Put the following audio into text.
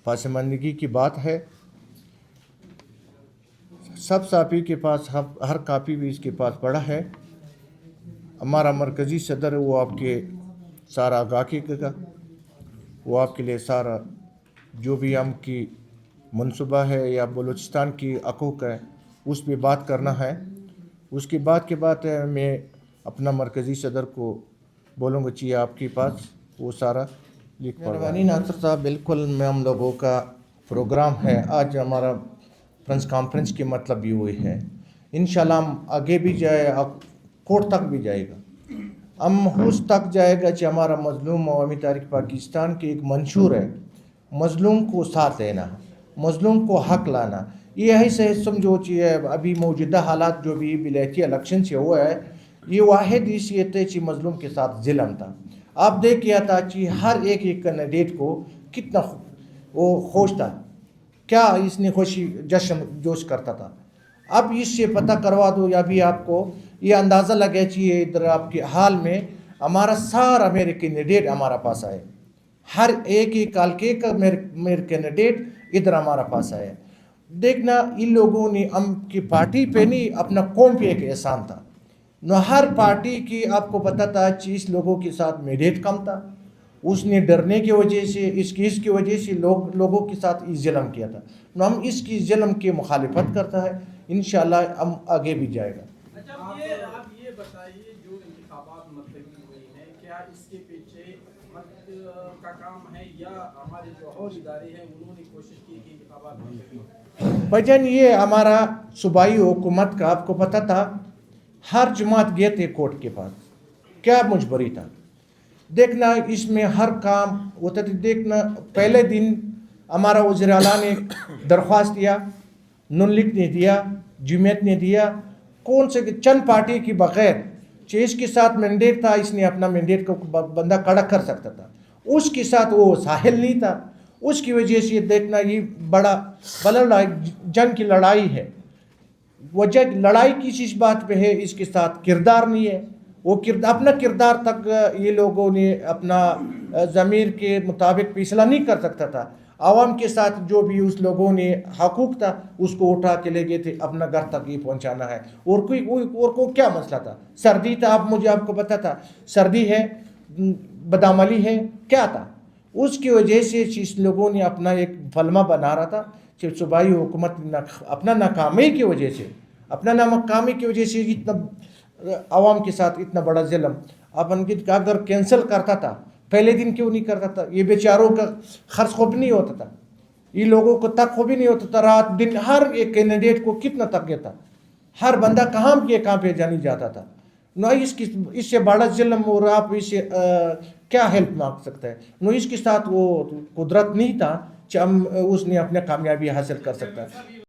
پسماندگی کی بات ہے. سب صحافی کے پاس ہر کاپی بھی اس کے پاس پڑا ہے. ہمارا مرکزی صدر وہ آپ کے سارا آگاہ کے گا، وہ آپ کے لیے سارا جو بھی ہم کی منصوبہ ہے یا بلوچستان کی حقوق ہے اس پہ بات کرنا ہے. اس کے بعد میں اپنا مرکزی صدر کو بولوں گا چاہیے آپ کے پاس وہ سارا لکھ پڑ رہا ہے. ناصر صاحب بالکل میں ہم لوگوں کا پروگرام ہے آج ہمارا پریس کانفرنس کی مطلب یہ ہوئی ہے. انشاءاللہ ہم آگے بھی جائے کورٹ تک بھی جائے گا، ہم اس تک جائے گا کہ ہمارا مظلوم عوامی تحریک پاکستان کی ایک منشور ہے مظلوم کو ساتھ دینا، مظلوم کو حق لانا. یہی سے سمجھو چاہیے ابھی موجودہ حالات جو بھی ولایتی الیکشن سے ہوا ہے یہ واحد اس یہ تھے کہ مظلوم کے ساتھ ظلم تھا. آپ دیکھیا تھا کہ ہر ایک کینڈیڈیٹ کو کتنا وہ خوش تھا، کیا اس نے خوشی جشن جوش کرتا تھا. اب اس سے پتہ کروا دو یا بھی آپ کو یہ اندازہ لگے چاہیے ادھر آپ کے حال میں ہمارا سارا میرے کینڈیڈیٹ ہمارا پاس آئے، ہر ایک کالکے کا میرے کینڈیڈیٹ ادھر ہمارا پاس آئے. دیکھنا ان لوگوں نے ہم کی پارٹی پہ نہیں اپنا قوم پہ ایک احسان تھا. نہ ہر پارٹی کی آپ کو پتہ تھا 30 لوگوں کے ساتھ مینڈیٹ کم تھا، اس نے ڈرنے کی وجہ سے اس کی وجہ سے لوگوں کے ساتھ ظلم کیا تھا. نہ ہم اس کی ظلم کی مخالفت کرتا ہے، انشاءاللہ ہم آگے بھی جائے گا. اچھا آپ یہ بتائیے جو انتخابات ملتوی ہوئی ہیں کیا اس کے پیچھے حکومت کا کام ہے یا ہمارے جو اور ادارے ہیں انہوں نے کوشش کی کہ انتخابات ملتوی ہوں؟ بھجن یہ ہمارا صوبائی حکومت کا آپ کو پتہ تھا ہر جماعت گئے تھے کورٹ کے پاس، کیا مجبوری تھا. دیکھنا اس میں ہر کام ہوتا تھا. دیکھنا پہلے دن ہمارا وزیر اعلیٰ نے درخواست دیا، نون لیگ نے دیا، جمعیت نے دیا، کون سے چند پارٹی کی بغیر اس کے ساتھ مینڈیٹ تھا، اس نے اپنا مینڈیٹ کو بندہ کڑا کر سکتا تھا، اس کے ساتھ وہ ساحل نہیں تھا. اس کی وجہ سے دیکھنا یہ بڑا جنگ کی لڑائی ہے. وجہ لڑائی کس اس بات پہ ہے اس کے ساتھ کردار نہیں ہے. وہ اپنا کردار تک یہ لوگوں نے اپنا ضمیر کے مطابق فیصلہ نہیں کر سکتا تھا. عوام کے ساتھ جو بھی اس لوگوں نے حقوق تھا اس کو اٹھا کے لے گئے تھے اپنا گھر تک یہ پہنچانا ہے. اور کو کیا مسئلہ تھا؟ سردی تھا، آپ کو پتہ تھا سردی ہے، بدعملی ہے، کیا تھا؟ اس کی وجہ سے اس لوگوں نے اپنا ایک فلمہ بنا رہا تھا کہ صوبائی حکومت اپنا ناکامی کی وجہ سے اتنا عوام کے ساتھ اتنا بڑا ظلم اگر کینسل کرتا تھا پہلے دن کیوں نہیں کرتا تھا؟ یہ بیچاروں کا خرچ خوب نہیں ہوتا تھا، یہ لوگوں کو تک خوب نہیں ہوتا تھا. رات دن ہر ایک کینڈیڈیٹ کو کتنا تک گیا تھا، ہر بندہ کہاں پہ جانی جاتا تھا. نہ اس سے بڑا ظلم اور آپ اس سے کیا ہیلپ مانگ سکتا ہے؟ نہ اس کے ساتھ وہ قدرت نہیں تھا کہ اس نے اپنے کامیابی حاصل کر سکتا ہے.